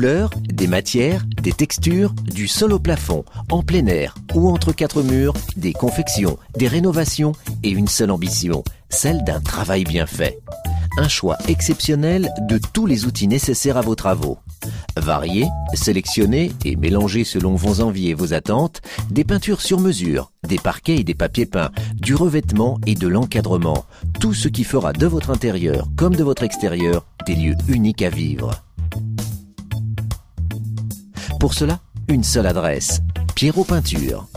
couleurs, des matières, des textures, du sol au plafond, en plein air ou entre quatre murs, des confections, des rénovations et une seule ambition, celle d'un travail bien fait. Un choix exceptionnel de tous les outils nécessaires à vos travaux. Variés, sélectionnés et mélangés selon vos envies et vos attentes, des peintures sur mesure, des parquets et des papiers peints, du revêtement et de l'encadrement. Tout ce qui fera de votre intérieur comme de votre extérieur des lieux uniques à vivre. Pour cela, une seule adresse, Pierrot Peinture.